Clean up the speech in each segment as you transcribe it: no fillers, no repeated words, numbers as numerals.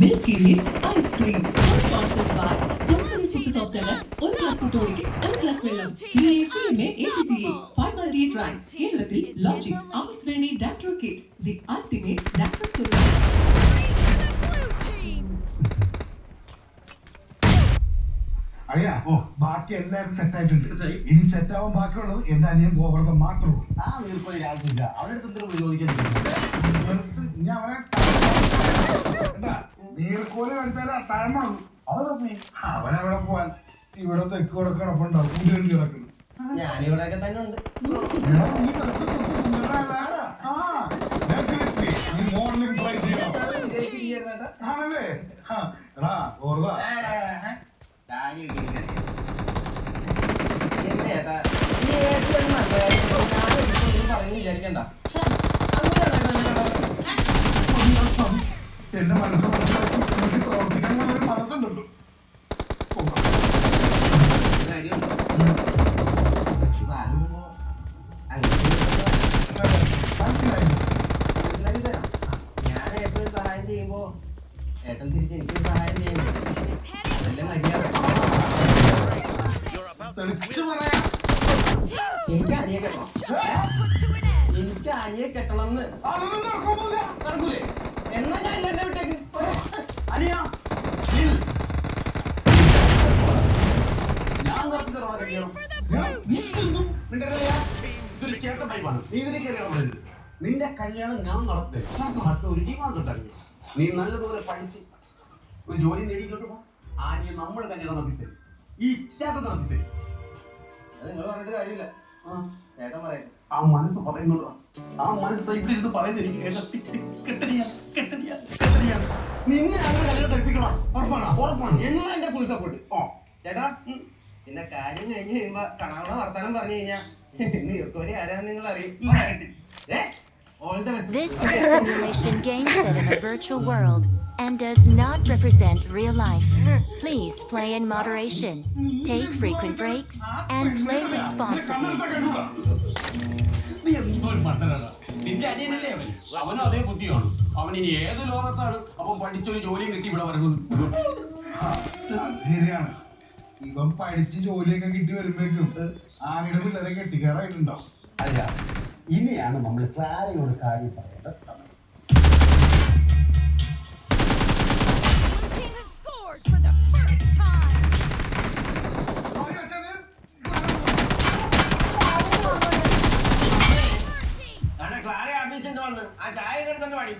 Milky Mist Ice Cream. Sponsored by Company Super Soft Ever. ഒരു glass കുട്ടോടിക്ക് ഒരു glass വെള്ളം. CA, ACCA 598 ranks. കേരളത്തിൽ ലോജിക് അമൃത് വേണി doctor kit. The ultimate doctor solution. അറിയാ ബാക്കി എല്ലാവരും സെറ്റ് ആയിട്ടുണ്ട്. ഇനി സെറ്റ് ആവാൻ ബാക്കിയുള്ളത് എന്റെ അനിയൻ ഗോവർദ്ധൻ മാത്രമേ ഉള്ളൂ. ഞാൻ അവനെ നീർക്കോല് കളിച്ചാൽ ടൈമാണ്. അവനവിടെ പോവാൻ ഇവിടെ തെക്ക് കൂടെ കിടപ്പുണ്ടാവും. കൂടി കിടക്കുന്നു. ഞാനിവിടെയൊക്കെ തന്നെ ഉണ്ട്. മോർണിംഗ് ട്രൈ ചെയ്യണം ആണല്ലേ? ഗോവർദ്ധ വിചാരിക്കണ്ട. എന്റെ മനസ്സ് മനസ്സിലാക്കി എനിക്ക് പ്രവർത്തിക്കാൻ ഒരു മനസ്സുണ്ടല്ലോ. ഞാൻ ഏട്ടനൊരു സഹായം ചെയ്യുമ്പോ ഏട്ടൻ തിരിച്ച് എനിക്കൊരു സഹായം ചെയ്യണ്ടേ? അതെല്ലാം മര്യാദ. എനിക്ക് അനിയെ കെട്ടണം. എനിക്ക് അനിയെ കെട്ടണമെന്ന് നടക്കൂലേ? എന്നാ ഞാൻ എന്നെ വിട്ടേക്ക്. അനിയാ ഞാൻ ഇതൊരു ചേട്ടൻ ടൈപ്പാണ്. നീ ഇതിനെ കയറിയാൻ പറയുന്നത്. നിന്റെ കല്യാണം ഞാൻ നടത്തുന്നത്. പക്ഷെ ഒരു ഡിമാൻഡ് ഉണ്ടായിരുന്നു. നീ നല്ലതുപോലെ പഠിച്ച് ഒരു ജോലി നേടിക്കൊണ്ട് പോ. ആനിയെ നമ്മൾ കല്യാണം നടത്തിത്തരും. ഈ ചേട്ടൻ നടത്തിത്തരും. അത് നിങ്ങൾ പറഞ്ഞിട്ട് കാര്യമില്ല. ചേട്ടൻ പറയാം. ആ മനസ്സ് പറയുന്നുണ്ടോ? ആ മനസ്സ് ഇവിടെ ഇരുന്ന് പറയുന്നത് എനിക്ക് നിന്നെ അങ്ങനെ കല്യാണം കഴിപ്പിക്കണം. ഉറപ്പാണ് ഉറപ്പാണ്. എന്നാ എന്റെ ഫുൾ സപ്പോർട്ട്. ചേട്ടാ പിന്നെ കാര്യം കഴിഞ്ഞ് കഴിയുമ്പോ കണാവണ വർത്താനം പറഞ്ഞു കഴിഞ്ഞാ നീർക്കോലി ആരാന്ന് നിങ്ങൾ അറിയും. This is a simulation game set in a virtual world and does not represent real life. Please play in moderation, take frequent breaks, and play responsibly. നീ എന്തോരു മണ്ടനാണ്. നിന്റെ അനിയനല്ലേ അവൻ? അവനും അതേ ബുദ്ധിയാണ്. അവൻ ഇനി ഏത് ലോകത്താണ് അവൻ പഠിച്ചൊരു ജോലിയും കിട്ടി ഇവിടെ വരുന്നത്? ശരിയാണ്. ഇവൻ പഠിച്ച് ജോലിയൊക്കെ കിട്ടി വരുമ്പോഴേക്കും ആനയുടെ പിള്ളേരെ കെട്ടിക്കാറായിട്ടുണ്ടാവും. അല്ല, ഇനിയാണ് നമ്മൾ ക്ലാരയോട് കാര്യം പറയേണ്ട സമയം. ക്ലാര ആഫീസിൽ വന്ന് ആ ചായ എടുത്തോണ്ട് പാടി.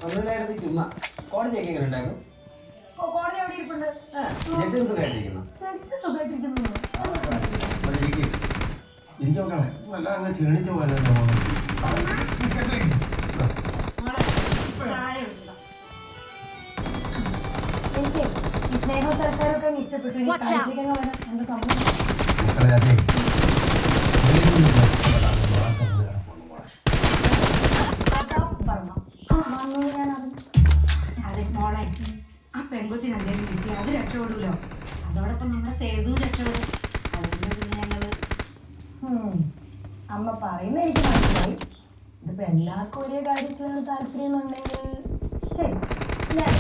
ഒന്നുമില്ലായിരുന്നു, ചുമ്മാ. കോടതിയൊക്കെ എങ്ങനെ ഉണ്ടായിരുന്നു? ജഡ്ജിന് സുഖമായിട്ടിരിക്കുന്നു. എനിക്ക് നോക്കണേ, വല്ല അങ്ങ് ക്ഷീണിച്ച പോലെ ആ പെൺകൊച്ചിന് എന്തെങ്കിലും കിട്ടി അത് രക്ഷപ്പെടൂലോ. അതോടൊപ്പം നമ്മുടെ സേതു രക്ഷപ്പെടും. അതുകൊണ്ട് പിന്നെ ഞങ്ങള് അമ്മ പറയുന്ന എനിക്ക് മനസ്സിലായി. ഇതിപ്പോ എല്ലാവർക്കും ഒരേ കാര്യത്തിലാണ് താല്പര്യം എന്നുണ്ടെങ്കിൽ ശരി, ഞാൻ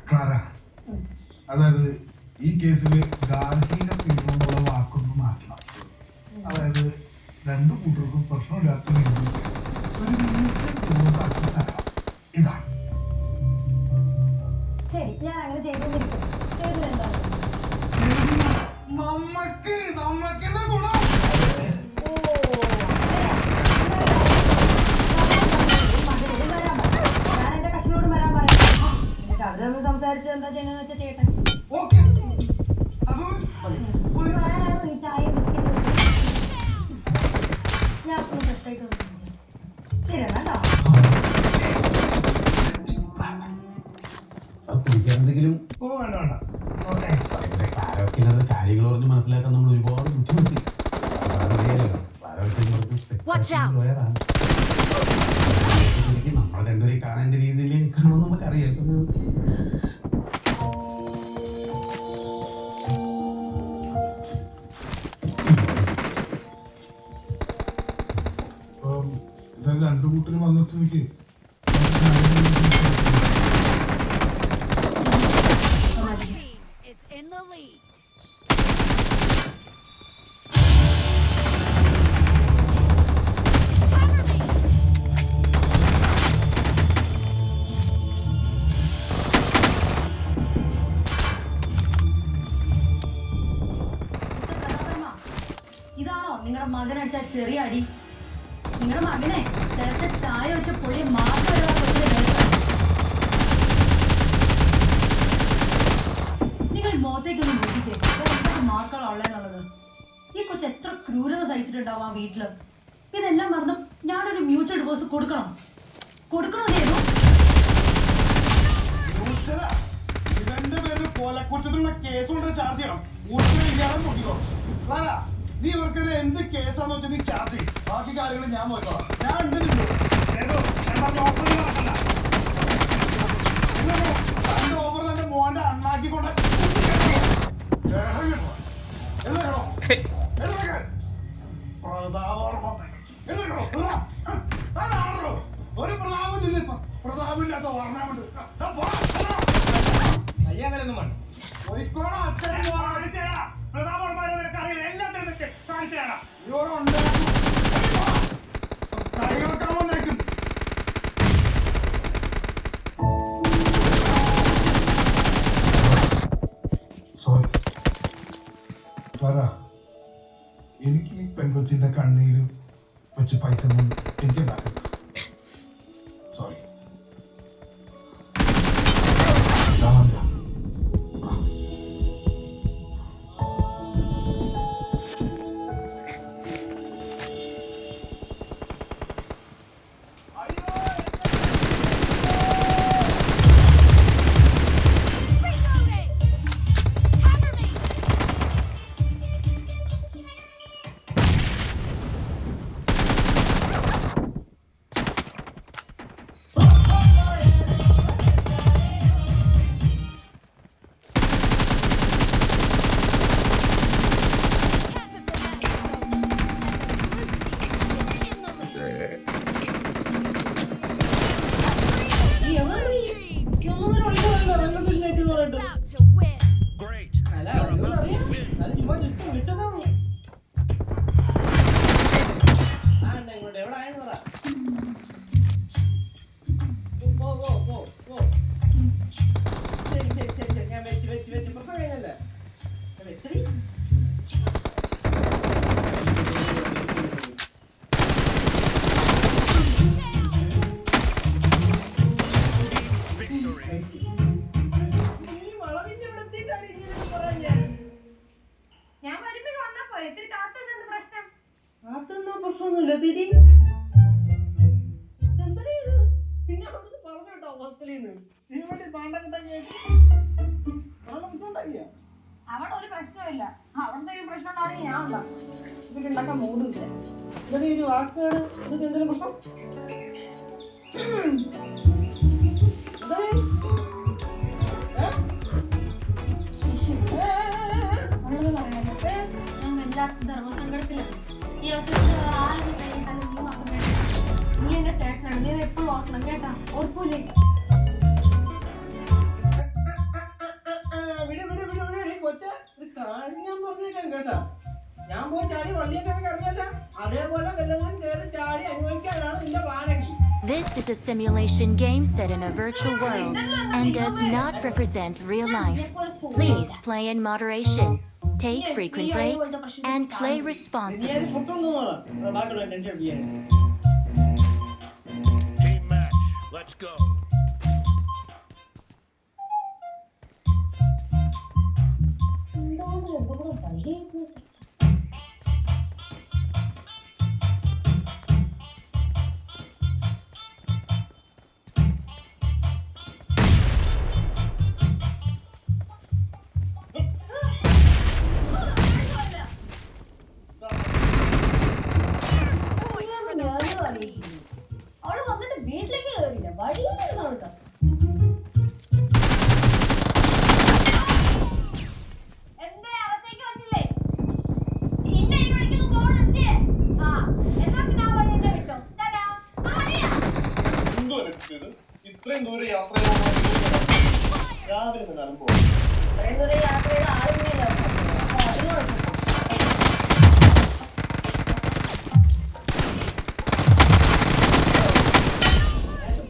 ക്ലാര, അതായത് ഈ കേസിൽ ഗാർഹിക പീഡനമുള്ള വാക്കൊന്ന് മാറ്റണം. അതായത് രണ്ടു കൂട്ടർക്കും പ്രശ്നമില്ലാത്ത രീതിയിൽ ഇതാണ് ശരി, ഞാൻ അങ്ങനെ ചെയ്തുകൊണ്ടിരിക്കും. ചെയ്തിലെന്താണ് നമ്മക്ക് ഗുണം. ഞാൻ എന്റെ കഷ്ണോട് വരാൻ പറയാം. എന്നിട്ട് അവരൊന്ന് സംസാരിച്ച് എന്താ ചെയ്യുന്നത് വെച്ചാൽ ചേട്ടൻ ഈ ചായ ഞാൻ ഫ്രഷായിട്ട് ശരി കേട്ടോ. എന്തെങ്കിലും വേണ്ട ആരോഗ്യത്തിനകത്ത് കാര്യങ്ങൾ പറഞ്ഞ് മനസ്സിലാക്കാൻ നമ്മൾ ഒരുപാട് ബുദ്ധിമുട്ടി. നമ്മളെ രണ്ടുപേരെയും കാണേണ്ട രീതിയിൽ കാണുമെന്ന് നമുക്കറിയാം. ഇതല്ല രണ്ടു കൂട്ടരും വന്ന സ്ഥിതിക്ക് Is in the lead. ഇതാണോ നിങ്ങളുടെ മകൻ അടിച്ച ചെറിയ അടി? നിങ്ങളുടെ മകനെ നേരത്തെ ചായ വെച്ച പൊടി മാത്രം നിങ്ങൾ മുഖത്തേക്കൊന്ന് നോക്കിക്കേ, എന്തൊക്കെ മാക്കളുള്ളതെന്നുള്ളത്. ഈ കൊച്ചു എത്ര ക്രൂരത സഹിച്ചിട്ടുണ്ടാവും ആ വീട്ടില്. ഇതെല്ലാം പറഞ്ഞ് ഞാനൊരു മ്യൂച്വൽ ഡിവോഴ്സ് കൊടുക്കണോ ചെയ്തു? ഇവന്റെ പേരിൽ കൊലക്കുറ്റത്തിനുള്ള കേസ് കൊണ്ട് ചാർജ് ചെയ്യണം. നോക്കിക്കോ, നീ ഇവർക്കൊരു എന്ത് കേസാന്ന് വെച്ചാൽ നീ ചാർജ് ചെയ്യും. ബാക്കി കാര്യങ്ങൾ ഞാൻ നോക്കാം. ഞാൻ ഉണ്ട് തന്റെ ഓഫർ തന്റെ മോന്റെ അണ്ണാക്കിക്കൊണ്ട് ഒരു പ്രതാപമില്ല. പ്രതാപമില്ലാത്ത ഓർമ്മയുണ്ട്. അയ്യാങ്ങനൊന്നും വേണ്ട. സോറി, എനിക്ക് ഈ പെൺകൊച്ചിന്റെ കണ്ണീര് വെച്ച് പൈസ ഒന്നും എനിക്ക് ഉണ്ടാക്കണ്ട. സോറി. പ്രശ്നമൊന്നുമില്ല തിരി. എന്താ ഇത്? പിന്നെ അവിടുന്ന് പറഞ്ഞു കേട്ടോ ഹോസ്റ്റലിന്ന് ഇതിനുവേണ്ടി അവിടെ ഒരു പ്രശ്നമില്ല. അവിടുത്തെ ഒരു പ്രശ്നം ഉണ്ടാണെങ്കിൽ ഞാൻ ഉണ്ടാവും. ഇവിടെ ഉണ്ടാക്കാൻ മൂടില്ല. എന്നിട്ട് ഒരു വാക്കുകൾ ഇതൊക്കെ എന്തെങ്കിലും പ്രശ്നം ഞാൻ വല്ലാത്ത ധർമ്മസങ്കടത്തിലാണ്. ഈ അവസരത്തിൽ ആരും കൈയിട്ടാലും നീ മാത്രം വേണ്ട. നീ എന്റെ ചേട്ടനാണ്. നീ എപ്പോഴും ഓർക്കണം കേട്ടാ. ഓർക്കൂലേ? കൊച്ചെ ഒരു കാര്യം ഞാൻ പറഞ്ഞേക്കാം കേട്ടാ. ഞാൻ പോയി ചാടി വള്ളിയൊക്കെ അറിയാല്ല. അതേപോലെ വല്ലതും കയറി ചാടി അനുഭവിക്കാനാണ് നിന്റെ പ്ലാനെങ്കിൽ. This is a simulation game set in a virtual world and does not represent real life. Please play in moderation, take frequent breaks, and play responsibly. Team match, let's go. അവള് വന്നിട്ട് വീട്ടിലേക്ക് കയറില്ല, വഴിയില്ല. സെലക്ട് ചെയ്ത് ഇത്രയും ദൂരം യാത്ര ചെയ്യണമെന്ന് രാവിലെ നിന്ന് അനുഭവം. ഇത്രയും ദൂരം യാത്ര ചെയ്ത ആളില്ല. അപ്പൊ അതിന് കുഴപ്പമില്ല.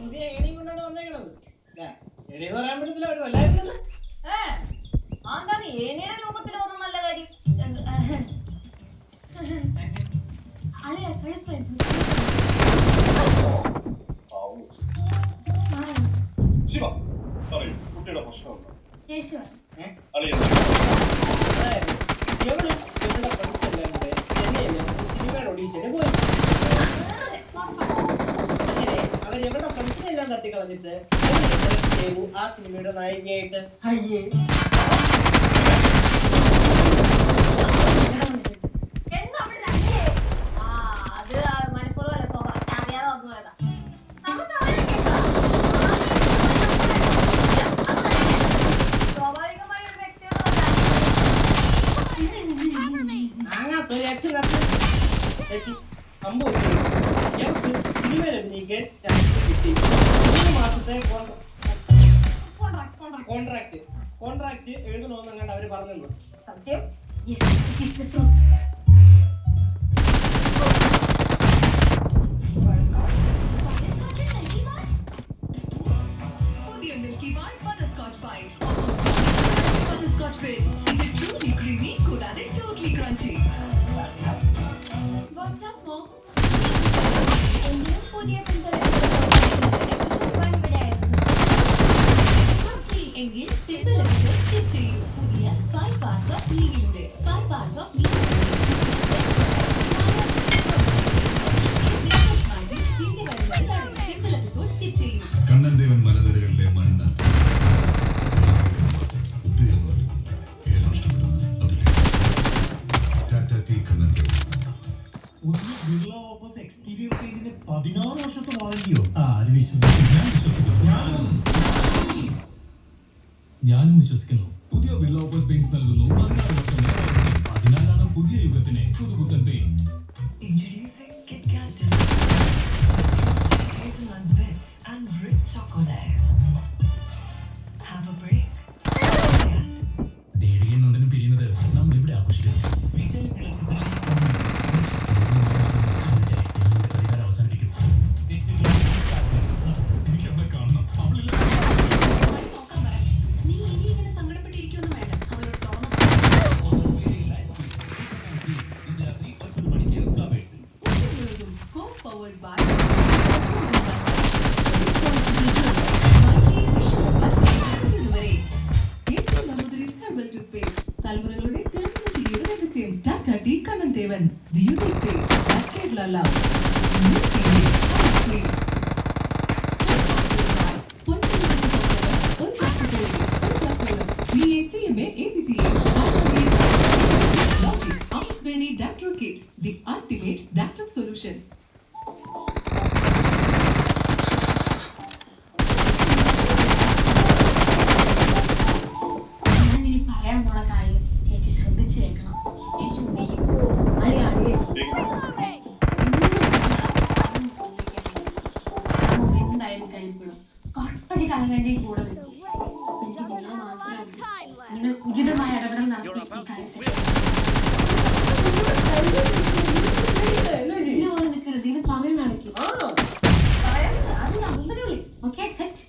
പുതിയ ഏണിയും കൊണ്ടാണ് വന്നേക്കണത്. ഏണിന്ന് പറയാൻ പറ്റത്തില്ല, ഒരു വല്ലായിരുന്നു. എന്താണ് ഏണിയുടെ രൂപത്തിൽ വന്ന നല്ല കാര്യം? അളിയ കഴുപ്പായി ശിവ പറയൂ, കുട്ടിയുടെ പ്രശ്നമുണ്ടോ? യേശു അളിയ അതായത് ഇവളും ഇവളുടെ ഫ്രണ്ട്സ് എല്ലാം കൂടെ ചെന്നൈയില് സിനിമയുടെ ഓഡീഷന് പോയി. അങ്ങനെ അവർ ഇവളുടെ ഫ്രണ്ട്സിനെ എല്ലാം തട്ടിക്കളഞ്ഞിട്ട് സെലക്ട് ചെയ്തു ആ സിനിമയുടെ നായികയായിട്ട്. അയ്യേ എന്താ അവിടെ രണ്ടേ? അത് മനഃപൂർവ്വമല്ല, അറിയാതെ വന്നു പോയതാ. സ്വാഭാവികമായ ഒരു വ്യക്തിയോട് അങ്ങനത്തെ ചേച്ചി സംഭവം ഞങ്ങൾക്ക് സിനിമയിൽ അഭിനയിക്കാൻ ചാൻസ് കിട്ടി. 3 മാസത്തെ കോൺട്രാക്ട് എഴുതണമെന്നങ്ങാണ്ട് അവര് പറഞ്ഞത്. സത്യം. Yes it is the truth പുതിയ milky bar butterscotch bite. Butterscotch bits. ഇത് truly creamy കൂടാതെ totally crunchy. വാട്സ്ആപ്പ് മോ എങ്കിലും പുതിയ പിന്തുണ എങ്കിൽ സിമ്പിൾ എപ്പിസോഡ് സ്കിപ്പ് ചെയ്യൂ. പുതിയ 5 parts of ലീഗിലൂടെ 5 parts of simple episode skip ചെയ്യൂ. കണ്ണൻദേവൻ മലനിരകളിലെ മണ്ണ് ഒത്തിരിയപ്പോൾ ഏറെ നഷ്ടപ്പെടുന്നു. അതിലെ ടാറ്റ ടീ കണ്ണൻദേവൻ പുതിയ ബിർള ഓപ്പസ് എക്സ്റ്റീരിയർ പെയിന്റിന് 16 വർഷത്തെ വാറന്റിയോ? ആര് വിശ്വസിക്കും? ഞാൻ വിശ്വസിക്കുന്നു. ഞാനും വിശ്വസിക്കുന്നു. പുതിയ ബിർള ഓപ്പസ് പെയിന്റ്സ് നൽകുന്നു 16 വർഷത്തെ വാറന്റി. അതിനാലാണ് പുതിയ യുഗത്തിന് പുതുപുത്തൻ paint. Introducing KitKat hazelnut bits and rich chocolate. Have a break. ദേവികയും നന്ദനും പിരിയുന്നത് നമ്മൾ ഇവിടെ ആഘോഷിക്കുന്നു. പരിഹാരം അവസാനിപ്പിക്കും. എനിക്ക് അവളെ കാണണം. അവളില്ല. നീ ഇനി ഇങ്ങനെ സങ്കടപ്പെട്ടിരിക്കൊന്നും വേണ്ട. അവരോട് തുറന്നു co-powered by ഇതുവരെ ഏറ്റവും നമ്പൂതിരി ഹെർബൽ ടൂത്ത്പേസ്റ്റ്. തലമുറകളുടെ തിളങ്ങുന്ന ചിരിയുടെ രഹസ്യം. Tata tea Kanan Devan. The unique taste that Kerala loves. Milky Way ice cream. The ultimate dental solution. ഞാനിനി പറയാൻ പോണ കാര്യം ചേച്ചി ശ്രദ്ധിച്ചു കേൾക്കണം. യേശു നെയ്യും അളിയ എന്തായാലും കരിപ്പിടും. കുറച്ചൊക്കെ കാലം കൂടെ നിൽക്കും. എനിക്ക് നിങ്ങൾ മാത്രമേ ഉള്ളൂ. നിങ്ങൾ ഉചിതമായ ഇടപെടൽ നടത്തി ഈ കാര്യം പോലെ നിൽക്കരുത്. ഇത് പറയുന്ന അടയ്ക്കും. Okay set.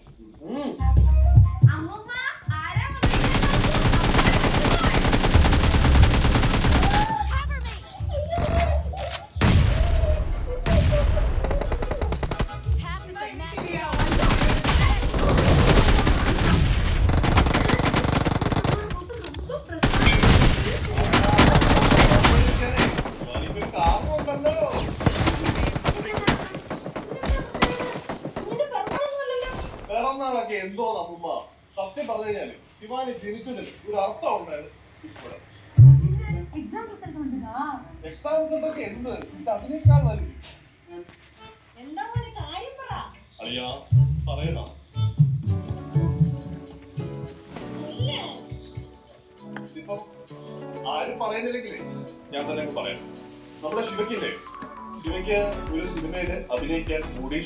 പിറന്നാളൊക്കെ എന്തോ നമ്മ സത്യം പറഞ്ഞു കഴിഞ്ഞാല് ശിവാനി ജനിച്ചതിൽ ഒരു അർത്ഥം ഉണ്ടായിരുന്നു. എക്സാം റിസൾട്ട് ഉണ്ടോ? എക്സാം റിസൾട്ട് ഒക്കെ എന്ത് ഇത് അതിനേക്കാൾ വലുത്. എന്താ മോനെ കാര്യം പറ. അളിയാ പറയണ ഇപ്പം ആരും പറയുന്നില്ലെങ്കിലേ ഞാൻ തന്നെ പറയാം. നമ്മുടെ ശിവയ്ക്കില്ലേ, ശിവയ്ക്ക് ഒരു സിനിമയില് അഭിനയിക്കാൻ കൂടി